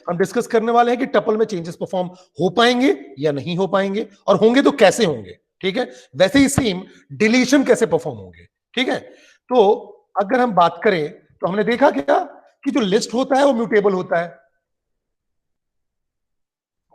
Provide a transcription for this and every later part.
हम डिस्कस करने वाले हैं कि टपल में चेंजेस परफॉर्म हो पाएंगे या नहीं हो पाएंगे, और होंगे तो कैसे होंगे। ठीक है, वैसे ही सेम डिलीशन कैसे परफॉर्म होंगे। ठीक है, तो अगर हम बात करें तो हमने देखा क्या कि जो लिस्ट होता है वो म्यूटेबल होता है,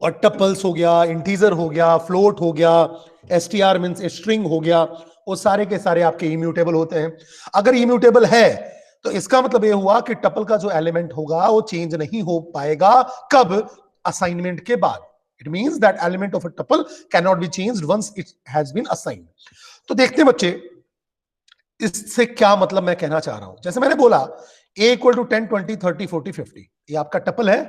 और टपल्स हो गया, इंटीजर हो गया, फ्लोट हो गया, एसटीआर मींस स्ट्रिंग हो गया, वो सारे के सारे आपके इम्यूटेबल होते हैं। अगर इम्यूटेबल है तो इसका मतलब ये हुआ कि टपल का जो एलिमेंट होगा वो चेंज नहीं हो पाएगा। कब? असाइनमेंट के बाद। It means that element of a tuple can not be changed once it has been assigned. तो देखते हैं बच्चे इससे क्या मतलब मैं कहना चाह रहा हूं। जैसे मैंने बोला a इक्वल टू 10 20 30 40 50, ये आपका टपल है,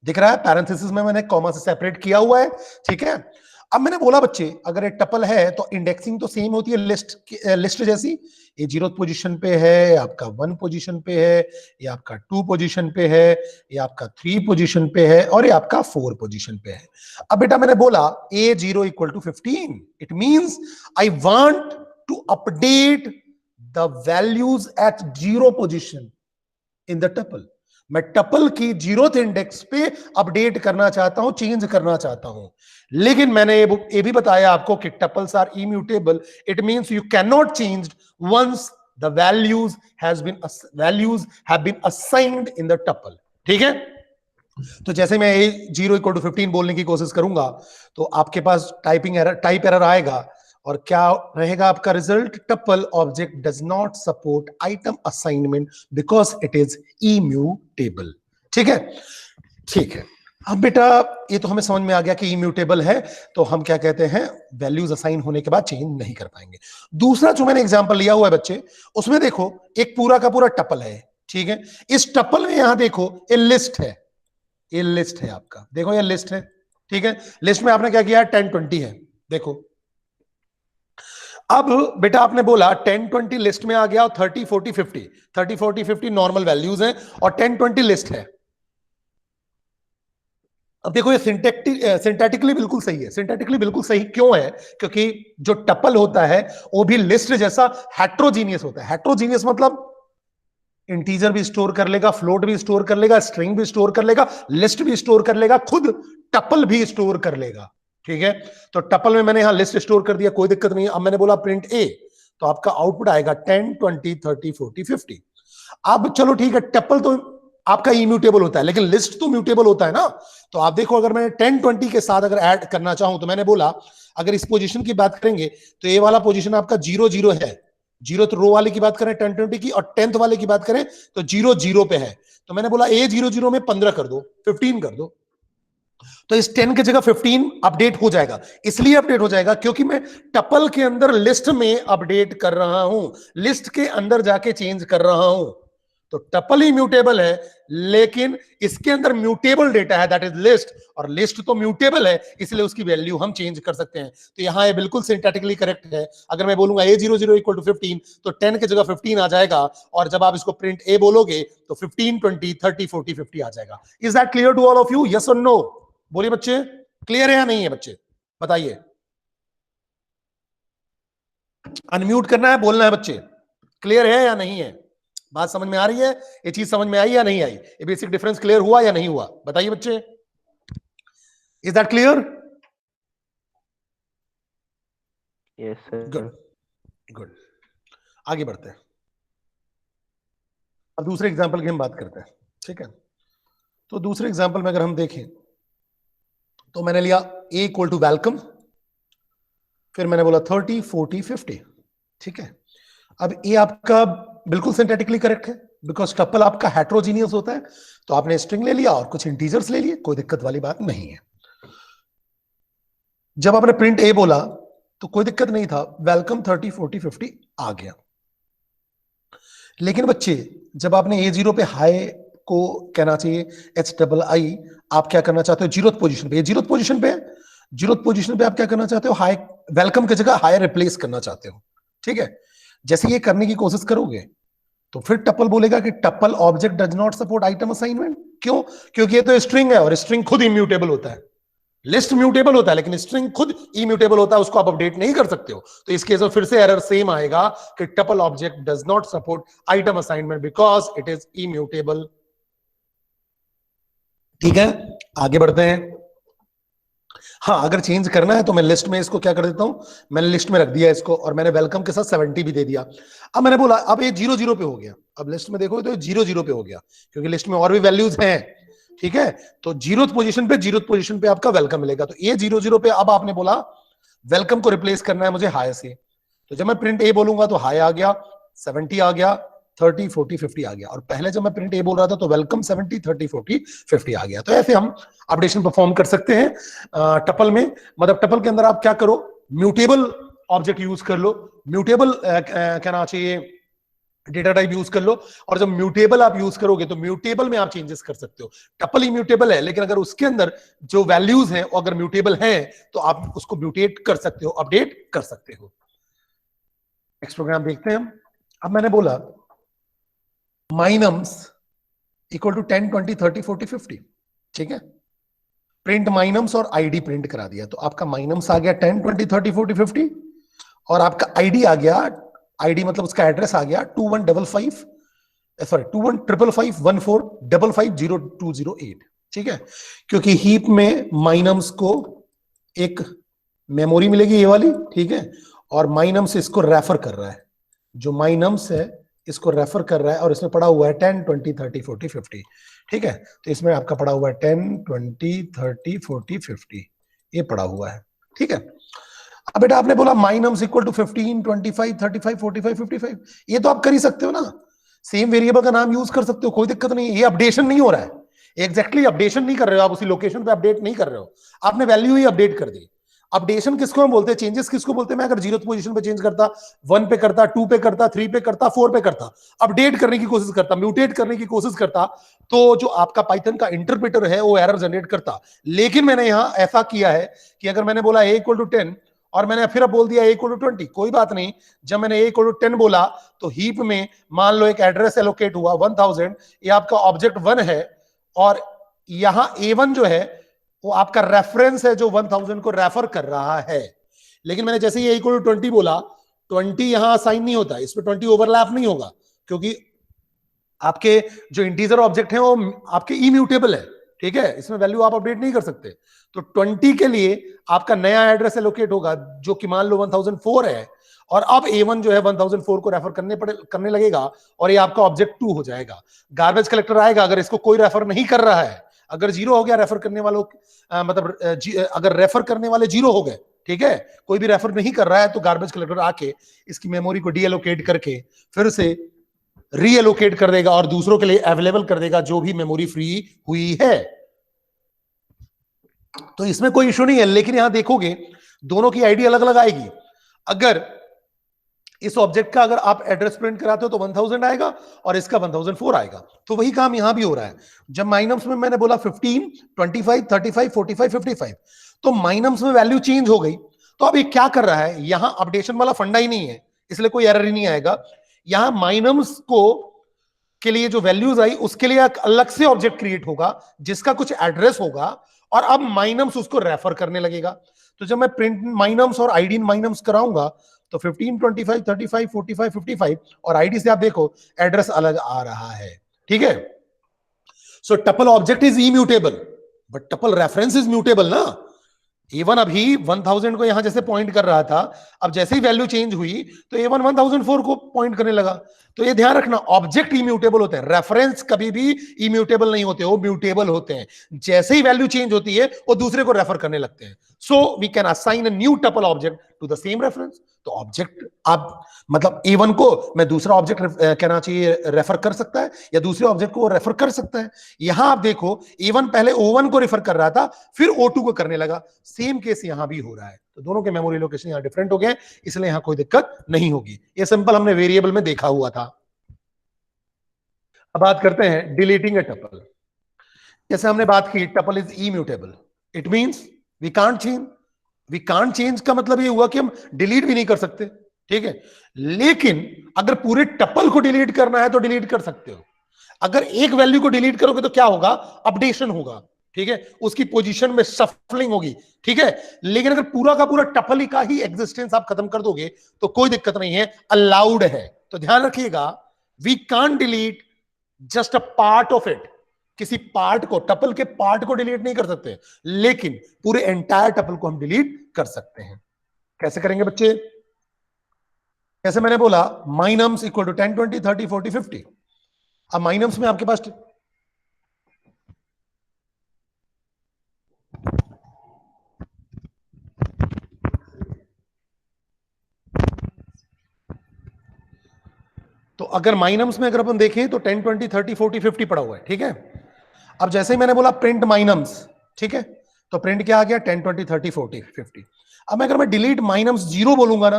दिख रहा है, पैरेंथेसिस में मैंने कॉमा से सेपरेट किया हुआ है। ठीक है, अब मैंने बोला बच्चे अगर एक टपल है तो इंडेक्सिंग तो सेम होती है लिस्ट जैसी। ये 0 पोजीशन पे है, आपका 1 पोजीशन पे है, ये आपका 2 पोजीशन पे है, ये आपका 3 पोजीशन पे है, और ये आपका 4 पोजीशन पे है। अब बेटा मैंने बोला a0 equal to 15, it means I want to update the values at 0 position in the tuple। मैं टपल की 0th इंडेक्स पे अपडेट करना चाहता हूं, चेंज करना चाहता हूं। लेकिन मैंने ये भी बताया आपको कि tuples are immutable. It means you can not change once the values have been assigned in the tuple. ठीक है, तो जैसे मैं 0 इक्वल टू 15 बोलने की कोशिश करूंगा तो आपके पास टाइप एरर आएगा, और क्या रहेगा आपका result? Tuple object does not support item assignment because it is immutable. ठीक है, ठीक है। अब बेटा ये तो हमें समझ में आ गया कि इम्यूटेबल है, तो हम क्या कहते हैं, वैल्यूज असाइन होने के बाद चेंज नहीं कर पाएंगे। दूसरा जो मैंने एग्जांपल लिया हुआ है बच्चे, उसमें देखो एक पूरा का पूरा टपल है। ठीक है, इस टपल में यहां देखो ये लिस्ट है, ये लिस्ट है आपका, देखो ये लिस्ट है। ठीक है, लिस्ट में आपने क्या किया, 10 20 है। देखो अब बेटा आपने बोला 10 20 लिस्ट में आ गया, और 30 40 50, 30 40 50 नॉर्मल वैल्यूज हैं, और 10 20 लिस्ट है। अब देखो ये सिंटैटिकली बिल्कुल सही है। सिंटैटिकली बिल्कुल सही क्यों है? क्योंकि जो टपल होता है वो भी लिस्ट जैसा हेट्रोजीनियस होता है। हेट्रोजीनियस मतलब इंटीजर भी स्टोर कर लेगा, फ्लोट भी स्टोर कर लेगा, स्ट्रिंग भी स्टोर कर लेगा, लिस्ट भी स्टोर कर लेगा, खुद टपल भी स्टोर कर लेगा। ठीक है, तो टपल में मैंने यहां लिस्ट स्टोर कर दिया, कोई दिक्कत नहीं है। अब मैंने बोला प्रिंट ए, तो आपका आउटपुट आएगा 10 20 30 40 50। अब चलो ठीक है, टपल तो आपका इम्यूटेबल होता है, लेकिन लिस्ट तो म्यूटेबल होता है ना। तो आप देखो अगर मैं 10 20 के साथ अगर ऐड करना चाहूं, तो मैंने बोला अगर इस पोजीशन की बात करेंगे तो ये वाला पोजीशन आपका 0 0 है। 0th रो वाले की बात करें 10 20 की, और 10th वाले की बात करें तो 0 0 पे है। तो मैंने बोला a 0 0 में 15 कर दो, 15 कर दो, तो इस 10 की जगह 15 अपडेट हो जाएगा। इसलिए अपडेट हो जाएगा क्योंकि मैं टपल के अंदर लिस्ट में अपडेट कर रहा हूं, लिस्ट के अंदर जाके चेंज कर रहा हूं। तो टपल ही म्यूटेबल है, लेकिन इसके अंदर म्यूटेबल डेटा है, दैट इज लिस्ट, और लिस्ट तो म्यूटेबल है, इसलिए उसकी वैल्यू हम चेंज कर सकते हैं। तो यहां ये बिल्कुल सिंटैटिकली करेक्ट है। अगर मैं बोलूंगा a00 इक्वल टू 15, तो 10 की जगह 15 आ जाएगा, और जब आप इसको प्रिंट ए बोलोगे तो 15 20 30 40 50 आ जाएगा। Is that clear to all of you? Yes और नो? बोलिए बच्चे, क्लियर है या नहीं है? बच्चे बताइए, अनम्यूट करना है, बोलना है बच्चे, क्लियर है या नहीं है? बात समझ में आ रही है? ये चीज समझ में आई या नहीं आई? ये बेसिक डिफरेंस क्लियर हुआ या नहीं हुआ? बताइए बच्चे, is that clear? Yes sir. Good good, आगे बढ़ते हैं। अब दूसरे एग्जांपल की हम बात करते हैं। ठीक है, तो दूसरे एग्जांपल में अगर हम देखें तो मैंने लिया a इक्वल टू वेलकम, फिर मैंने बोला 30 40 50। ठीक है, अब ये आपका बिल्कुल सिंथेटिकली करेक्ट है, बिकॉज टपल आपका हेट्रोजीनियस होता है। तो आपने स्ट्रिंग ले लिया और कुछ इंटीजर्स ले लिए, कोई दिक्कत वाली बात नहीं है। जब आपने प्रिंट ए बोला तो कोई दिक्कत नहीं था, वेलकम 30 40 50 आ गया। लेकिन बच्चे जब आपने a0 पे हाई को कहना चाहिए HII, आप क्या करना चाहते हो? 0th पोजीशन पे, 0th पोजीशन पे, 0th पोजीशन पे आप क्या करना चाहते हो? हाई, वेलकम की जगह हाई रिप्लेस करना चाहते हो। ठीक है, जैसे ये करने की कोशिश करोगे तो फिर टपल बोलेगा कि tuple object does not support item assignment. क्यों? क्योंकि ये तो स्ट्रिंग है, और स्ट्रिंग खुद इम्यूटेबल होता है। लिस्ट म्यूटेबल होता है, लेकिन स्ट्रिंग खुद इम्यूटेबल होता है, उसको आप अपडेट नहीं कर सकते हो। तो इस केस में फिर से एरर सेम आएगा कि tuple object does not support item assignment because it is immutable. ठीक है, आगे बढ़ते हैं। हाँ, अगर चेंज करना है तो मैं लिस्ट में इसको क्या कर देता हूं, मैंने लिस्ट में रख दिया इसको, और मैंने वेलकम के साथ 70 भी दे दिया। अब मैंने बोला अब ये 0 0 पे हो गया, अब लिस्ट में देखो तो ये 0 0 पे हो गया, क्योंकि लिस्ट में और भी वैल्यूज हैं। ठीक है, तो जीरो पोजीशन पे आपका वेलकम मिलेगा। तो ये 0 0 पे अब आपने बोला वेलकम को रिप्लेस करना है मुझे हाई से, तो जब मैं प्रिंट ए बोलूंगा तो हाई आ गया, 70 आ गया, 30 40 50 आ गया। और पहले जब मैं प्रिंट ए बोल रहा था तो वेलकम 70 30 40 50 आ गया। तो ऐसे हम अपडेशन परफॉर्म कर सकते हैं टपल में। मतलब टपल के अंदर आप क्या करो, म्यूटेबल ऑब्जेक्ट यूज कर लो, म्यूटेबल क्या नाम चाहिए, डेटा टाइप यूज कर लो। और जब म्यूटेबल आप यूज करोगे तो म्यूटेबल में आप चेंजेस कर सकते हो। टपल ही म्यूटेबल है, लेकिन अगर उसके अंदर जो वैल्यूज हैं वो अगर म्यूटेबल हैं तो आप उसको म्यूटेट कर सकते हो, अपडेट कर सकते हो। नेक्स्ट प्रोग्राम देखते हैं हम। अब मैंने बोला माइनम्स इक्वल टू 10 20 30 40 50। ठीक है, प्रिंट माइनम्स और आईडी प्रिंट करा दिया, तो आपका माइनम्स आ गया 10 20 30 40 50, और आपका आईडी आ गया, आईडी मतलब उसका एड्रेस आ गया 2155 सॉरी 215514550208। ठीक है, क्योंकि हीप में माइनम्स को एक मेमोरी मिलेगी ये वाली, ठीक है, और माइनम्स इसको रेफर कर रहा है, जो माइनम्स है इसको रेफर कर रहा है, और इसमें पड़ा हुआ है 10 20 30 40 50। ठीक है, तो इसमें आपका पड़ा हुआ है 10 20 30 40 50, ये पड़ा हुआ है। ठीक है, अब बेटा आपने बोला माइनम्स इक्वल टू 15 25 35 45 55, ये तो आप कर ही सकते हो ना, सेम वेरिएबल का नाम यूज कर सकते हो, कोई दिक्कत नहीं है। ये अपडेशन नहीं हो रहा है, एग्जैक्टली अपडेशन नहीं कर रहे हो आप, उसी लोकेशन पे अपडेट नहीं कर रहे हो, आपने वैल्यू ही अपडेट कर दी। अपडेशन किसको हम बोलते हैं, चेंजेस किसको बोलते हैं, मैं अगर 0th पोजीशन पे चेंज करता, 1 पे करता, 2 पे करता, 3 पे करता, 4 पे करता, अपडेट करने की कोशिश करता, म्यूटेट करने की कोशिश करता, तो जो आपका पाइथन का इंटरप्रेटर है वो एरर जनरेट करता। लेकिन मैंने यहां ऐसा किया है कि अगर मैंने बोला a = 10 और मैंने फिर अब बोल दिया a = 20, कोई बात नहीं, जब मैंने a = 10 बोला तो हीप में मान लो एक एड्रेस एलोकेट हुआ 1000, ये आपका ऑब्जेक्ट 1 है, और यहां a1 जो है वो आपका रेफरेंस है जो 1000 को रेफर कर रहा है। लेकिन मैंने जैसे ही a = 20 बोला, 20 यहां असाइन नहीं होता, इसमें 20 ओवरलैप नहीं होगा, क्योंकि आपके जो इंटीजर ऑब्जेक्ट है वो आपके इम्यूटेबल है। ठीक है, इसमें वैल्यू आप अपडेट नहीं कर सकते। तो 20 के लिए आपका नया एड्रेस एलोकेट होगा जो कि मान लो 1004 है, और अब a1 जो है 1004 को रेफर करने लगेगा, और ये आपका ऑब्जेक्ट 2 हो जाएगा। गार्बेज कलेक्टर आएगा, अगर इसको कोई रेफर नहीं कर रहा है, अगर 0 हो गया रेफर करने वालों मतलब अगर रेफर करने वाले 0 हो गए, ठीक है, कोई भी रेफर नहीं कर रहा है, तो गार्बेज कलेक्टर आके इसकी मेमोरी को डीएलोकेट करके फिर से रीएलोकेट कर देगा और दूसरों के लिए अवेलेबल कर देगा जो भी मेमोरी फ्री हुई है। तो इसमें कोई इशू नहीं है। लेकिन यहां देखोगे दोनों की आईडी अलग अलग आएगी। अगर इस ऑब्जेक्ट का अगर आप एड्रेस प्रिंट कराते हो तो 1000 आएगा और इसका 1004 आएगा। तो वही काम यहां भी हो रहा है। जब माइनम्स में मैंने बोला 15 25 35 45 55, तो माइनम्स में वैल्यू चेंज हो गई। तो अब ये क्या कर रहा है, यहां अपडेशन वाला फंडा ही नहीं है, इसलिए कोई एरर ही नहीं आएगा। यहां माइनम्स को के लिए जो वैल्यूज आई उसके लिए एक अलग से ऑब्जेक्ट क्रिएट होगा जिसका कुछ एड्रेस होगा, और अब माइनम्स उसको रेफर करने लगेगा। तो जब मैं प्रिंट माइनम्स और आईडी माइनम्स कराऊंगा तो 15 25 35 45 55 और आईडी से आप देखो एड्रेस अलग आ रहा है। ठीक है, so tuple object is immutable but tuple reference is mutable ना। A1 अभी 1000 को यहां जैसे पॉइंट कर रहा था, अब जैसे ही वैल्यू चेंज हुई तो A1 1004 को पॉइंट करने लगा। तो ये ध्यान रखना, ऑब्जेक्ट इम्यूटेबल होते हैं, रेफरेंस कभी भी इम्यूटेबल नहीं होते, वो म्यूटेबल होते हैं। जैसे ही वैल्यू चेंज होती है वो दूसरे को रेफर करने लगते हैं। So we can assign a new tuple object to the same reference. तो ऑब्जेक्ट आप मतलब A1 को मैं दूसरा ऑब्जेक्ट कहना चाहिए रेफर कर सकता है, या दूसरे ऑब्जेक्ट को रेफर कर सकता है। यहां आप देखो A1 पहले O1 को रेफर कर रहा था, फिर O2 को करने लगा। सेम केस यहां भी हो रहा है। तो दोनों के मेमोरी लोकेशन यहां डिफरेंट हो गए, इसलिए यहां कोई दिक्कत नहीं होगी। ये सिंपल हमने वेरिएबल में देखा हुआ था। अब बात करते हैं डिलीटिंग ए टपल। जैसे हमने बात की tuple is immutable, it means we can't change. We can't change का मतलब ये हुआ कि हम डिलीट भी नहीं कर सकते। ठीक है, लेकिन अगर पूरे टपल को डिलीट करना है तो डिलीट कर सकते हो। अगर एक वैल्यू को डिलीट करोगे तो क्या होगा, अपडेशन होगा। ठीक है, उसकी पोजीशन में सफलिंग होगी। ठीक है, लेकिन अगर पूरा का पूरा टपल का ही एग्जिस्टेंस आप खत्म कर दोगे तो कोई दिक्कत नहीं है, अलाउड है। तो ध्यान रखिएगा, we can't delete just a part of it, किसी पार्ट को, टपल के पार्ट को डिलीट नहीं कर सकते, लेकिन पूरे एंटायर टपल को हम डिलीट कर सकते हैं। कैसे करेंगे बच्चे? कैसे? मैंने बोला माइनम्स इक्वल टू 10 20 30 40 50। अब माइनम्स में आपके पास तो अगर माइनम्स में अगर अपन देखें तो 10 20 30 40 50 पड़ा हुआ है, ठीक है। अब जैसे ही मैंने बोला प्रिंट माइनम्स, ठीक है, तो प्रिंट क्या आ गया? 10 20 30 40 50। अब अगर मैं डिलीट माइनम्स 0 बोलूंगा ना,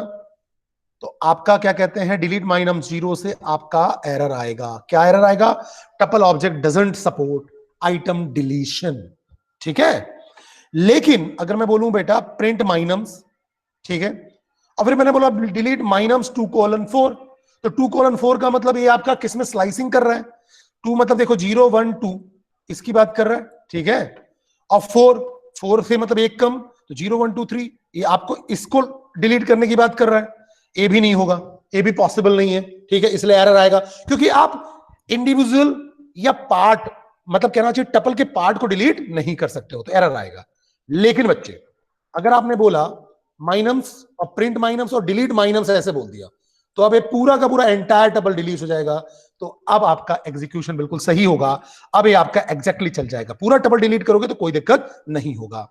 तो आपका क्या कहते हैं, डिलीट माइनम्स 0 से आपका एरर आएगा। क्या एरर आएगा? Tuple object doesn't support item deletion, ठीक है। लेकिन अगर मैं बोलूं बेटा प्रिंट माइनम्स, ठीक है, और फिर मैंने बोला डिलीट माइनम्स 2:4, तो 2:4 का मतलब ये आपका किसमें स्लाइसिंग कर रहा है? 2 मतलब देखो 0 1 2 इसकी बात कर रहा है, ठीक है, और 4 से मतलब एक कम, तो 0 1 2 3 ये आपको इसको डिलीट करने की बात कर रहा है। ये भी नहीं होगा, ये भी पॉसिबल नहीं है, ठीक है, इसलिए एरर आएगा, क्योंकि आप इंडिविजुअल या पार्ट, मतलब कहना चाहिए टपल के पार्ट को डिलीट नहीं कर सकते हो, तो एरर आएगा। लेकिन बच्चे अगर आपने बोला माइनम्स और प्रिंट माइनम्स और डिलीट माइनम्स ऐसे बोल दिया, तो अब ये पूरा का पूरा एंटायर टपल डिलीट हो जाएगा। तो अब आपका एग्जीक्यूशन बिल्कुल सही होगा, अब ये आपका एग्जैक्टली चल जाएगा। पूरा टपल डिलीट करोगे तो कोई दिक्कत नहीं होगा।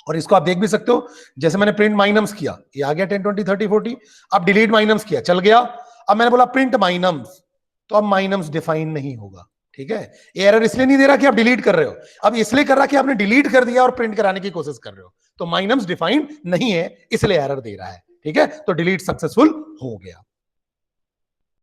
और इसको आप देख भी सकते हो, जैसे मैंने प्रिंट माइनम्स किया, ये आ गया 10 20 30 40। अब डिलीट माइनम्स किया, चल गया। अब मैंने बोला प्रिंट माइनम्स, तो अब माइनम्स डिफाइन नहीं होगा, ठीक है। ये एरर इसलिए नहीं दे रहा कि आप डिलीट कर रहे हो, अब इसलिए कर रहा कि आपने डिलीट कर दिया और प्रिंट कराने की कोशिश कर रहे हो, तो माइनम्स डिफाइंड नहीं है, इसलिए एरर दे रहा है, ठीक है। तो डिलीट सक्सेसफुल हो गया।